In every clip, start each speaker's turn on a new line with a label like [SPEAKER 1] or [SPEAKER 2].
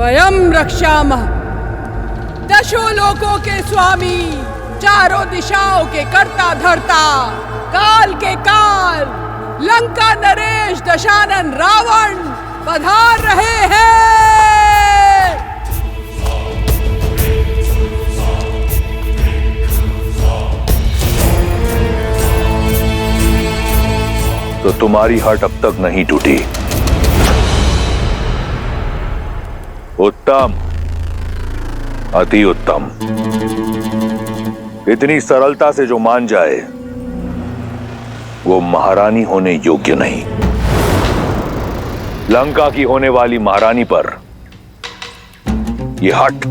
[SPEAKER 1] वयम रक्षामः। दशों लोकों के स्वामी, चारों दिशाओं के कर्ता धर्ता, काल के काल, लंका नरेश दशानन रावण पधार रहे हैं।
[SPEAKER 2] तो तुम्हारी हट अब तक नहीं टूटी। उत्तम, अति उत्तम। इतनी सरलता से जो मान जाए वो महारानी होने योग्य नहीं। लंका की होने वाली महारानी पर ये हट,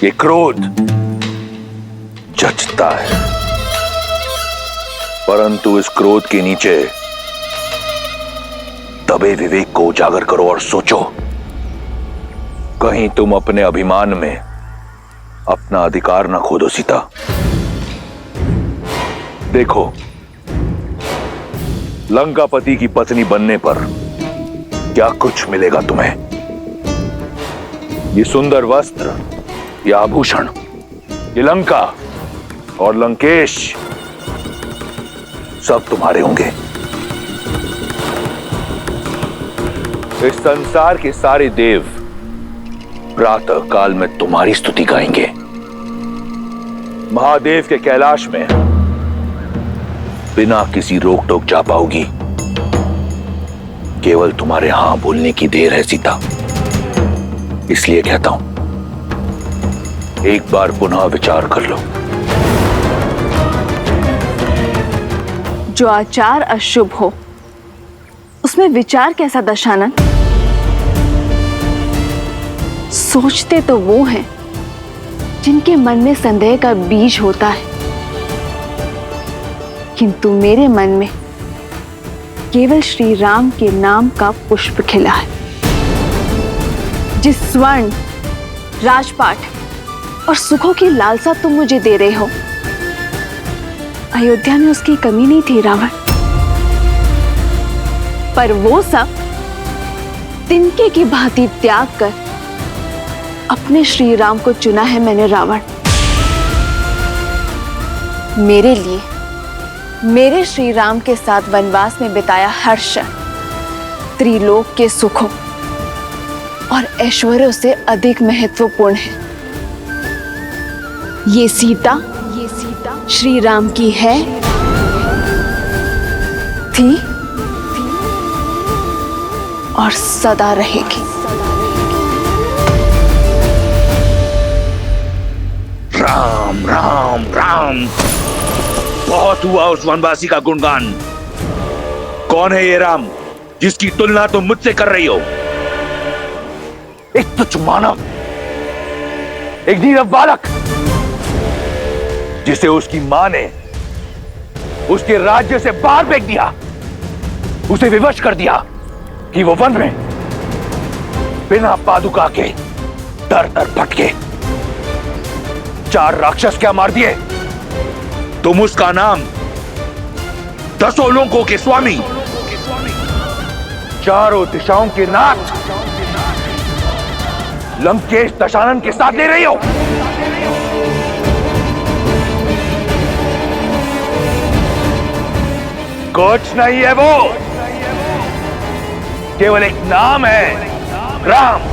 [SPEAKER 2] ये क्रोध जचता है, परंतु इस क्रोध के नीचे दबे विवेक को उजागर करो और सोचो, कहीं तुम अपने अभिमान में अपना अधिकार ना खो दो। सीता, देखो, लंकापति की पत्नी बनने पर क्या कुछ मिलेगा तुम्हें। ये सुंदर वस्त्र, ये आभूषण, ये लंका और लंकेश सब तुम्हारे होंगे। इस संसार के सारे देव प्रातः काल में तुम्हारी स्तुति गाएंगे। महादेव के कैलाश में बिना किसी रोक टोक जा पाओगी। केवल तुम्हारे हां बोलने की देर है सीता। इसलिए कहता हूं, एक बार पुनः विचार कर लो।
[SPEAKER 3] जो आचार अशुभ हो उसमें विचार कैसा दशानन? सोचते तो वो हैं जिनके मन में संदेह का बीज होता है, किंतु मेरे मन में केवल श्री राम के नाम का पुष्प खिला है। जिस स्वर्ण, राजपाट और सुखों की लालसा तुम मुझे दे रहे हो, अयोध्या में उसकी कमी नहीं थी रावण। पर वो सब तिनके की भांति त्याग कर अपने श्री राम को चुना है मैंने रावण। मेरे लिए, मेरे श्री राम के साथ वनवास में बिताया हर क्षण त्रिलोक के सुखों और ऐश्वर्यों से अधिक महत्वपूर्ण है। ये सीता श्री राम की है, थी और सदा रहेगी।
[SPEAKER 2] राम राम राम। बहुत हुआ उस वनवासी का गुणगान। कौन है ये राम जिसकी तुलना तुम मुझसे कर रही हो? एक तुच्छ मानव, एक नीरव बालक, जिसे उसकी मां ने उसके राज्य से बाहर फेंक दिया, उसे विवश कर दिया कि वो वन में बिना पादुका के दर दर भटके। 4 राक्षस क्या मार दिए? तुम उसका नाम दसों लोकों के स्वामी, चारों दिशाओं के नाथ लंकेश दशानन के साथ ले रही हो। कुछ नहीं है वो, केवल एक नाम है, राम।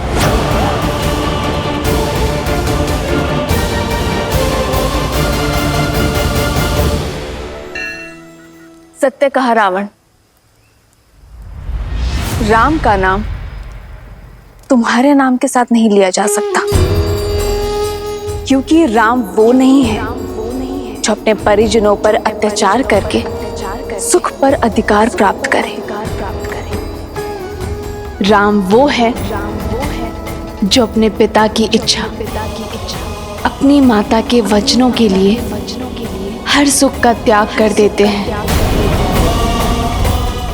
[SPEAKER 3] सत्य कहा रावण। राम का नाम तुम्हारे नाम के साथ नहीं लिया जा सकता, क्योंकि राम वो नहीं है जो अपने परिजनों पर अत्याचार करके सुख पर अधिकार प्राप्त करे। राम वो है जो अपने पिता की इच्छा, अपनी माता के वचनों के लिए हर सुख का त्याग कर देते हैं।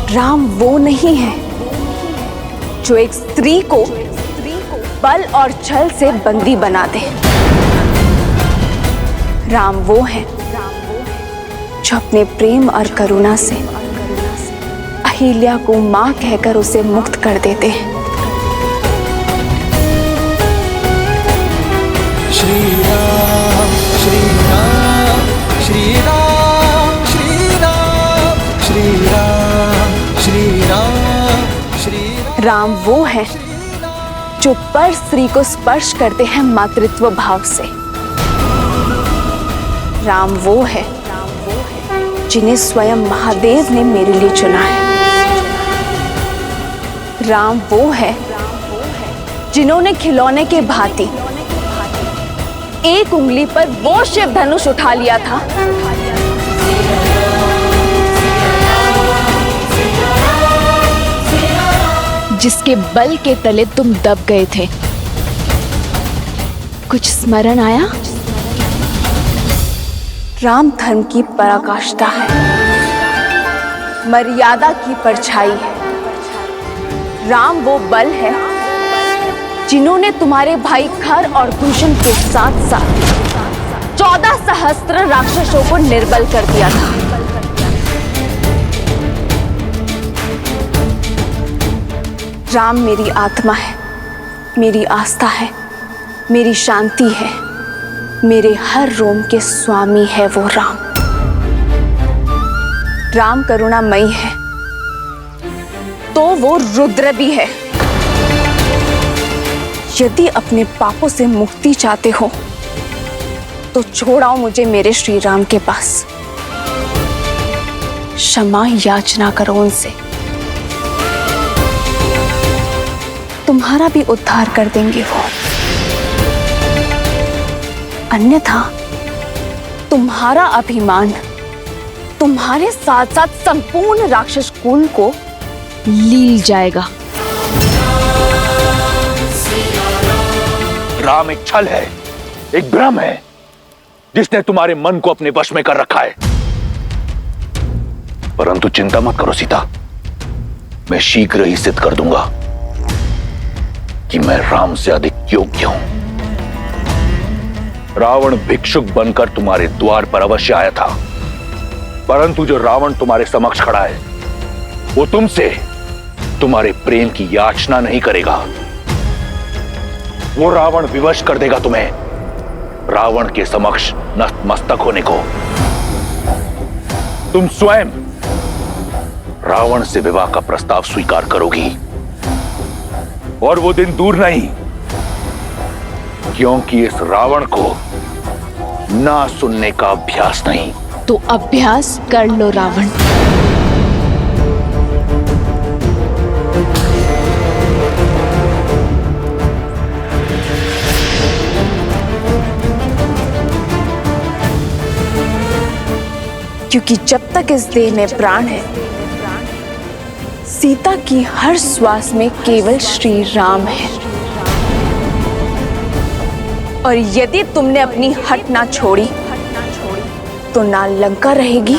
[SPEAKER 3] राम वो नहीं है जो एक स्त्री को बल और छल से बंदी बना दे। राम वो है जो अपने प्रेम और करुणा से अहिल्या को मां कहकर उसे मुक्त कर देते हैं। राम वो है जो पर स्त्री को स्पर्श करते हैं मातृत्व भाव से। राम वो है जिन्हें स्वयं महादेव ने मेरे लिए चुना है। राम वो है जिन्होंने खिलौने के भांति एक उंगली पर वो शिव धनुष उठा लिया था जिसके बल के तले तुम दब गए थे। कुछ स्मरण आया? राम धर्म की पराकाष्ठा है, मर्यादा की परछाई है। राम वो बल है जिन्होंने तुम्हारे भाई खर और दूषण के साथ साथ 14 सहस्त्र राक्षसों को निर्बल कर दिया था। राम मेरी आत्मा है, मेरी आस्था है, मेरी शांति है, मेरे हर रोम के स्वामी है वो राम। राम करुणामयी है तो वो रुद्र भी है। यदि अपने पापों से मुक्ति चाहते हो तो छोड़ाओ मुझे मेरे श्री राम के पास। क्षमा याचना करो उनसे, तुम्हारा भी उद्धार कर देंगे वो। अन्यथा तुम्हारा अभिमान तुम्हारे साथ साथ संपूर्ण राक्षस कुल को लील जाएगा।
[SPEAKER 2] राम एक छल है, एक भ्रम है जिसने तुम्हारे मन को अपने वश में कर रखा है। परंतु चिंता मत करो सीता, मैं शीघ्र ही सिद्ध कर दूंगा कि मैं राम से अधिक योग्य हूं। रावण भिक्षुक बनकर तुम्हारे द्वार पर अवश्य आया था, परंतु जो रावण तुम्हारे समक्ष खड़ा है वो तुमसे तुम्हारे प्रेम की याचना नहीं करेगा। वो रावण विवश कर देगा तुम्हें रावण के समक्ष नतमस्तक होने को। तुम स्वयं रावण से विवाह का प्रस्ताव स्वीकार करोगी और वो दिन दूर नहीं, क्योंकि इस रावण को ना सुनने का अभ्यास नहीं।
[SPEAKER 3] तो अभ्यास कर लो रावण। क्योंकि जब तक इस देह में प्राण है, सीता की हर श्वास में केवल श्री राम है। और यदि तुमने अपनी हट ना छोड़ी तो ना लंका रहेगी,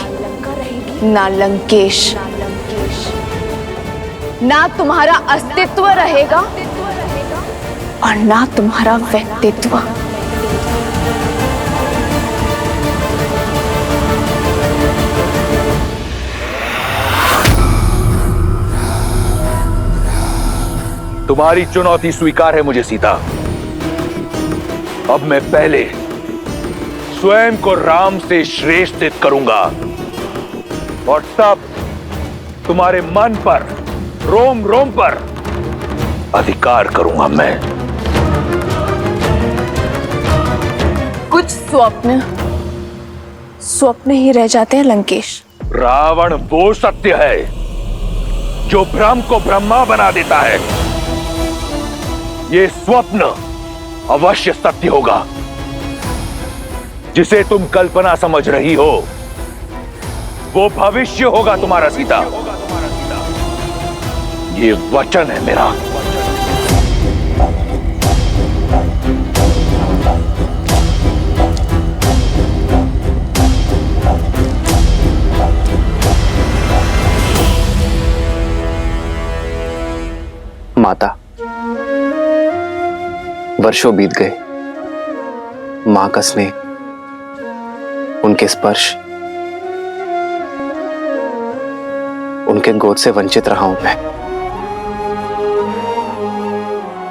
[SPEAKER 3] ना लंकेश, ना तुम्हारा अस्तित्व रहेगा और ना तुम्हारा व्यक्तित्व।
[SPEAKER 2] तुम्हारी चुनौती स्वीकार है मुझे सीता। अब मैं पहले स्वयं को राम से श्रेष्ठ सिद्ध करूंगा और तब तुम्हारे मन पर, रोम रोम पर अधिकार करूंगा मैं।
[SPEAKER 3] कुछ स्वप्न ही रह जाते हैं लंकेश।
[SPEAKER 2] रावण वो सत्य है जो भ्रम को ब्रह्मा बना देता है। ये स्वप्न अवश्य सत्य होगा। जिसे तुम कल्पना समझ रही हो वो भविष्य होगा तुम्हारा सीता। ये वचन है मेरा।
[SPEAKER 4] माता, वर्षों बीत गए। मां का स्नेह, उनके स्पर्श, उनके गोद से वंचित रहा हूं मैं।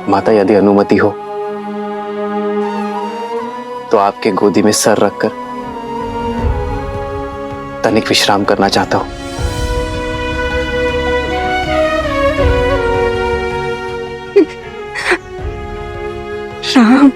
[SPEAKER 4] माता, यदि अनुमति हो तो आपके गोदी में सर रखकर तनिक विश्राम करना चाहता हूं।
[SPEAKER 5] राम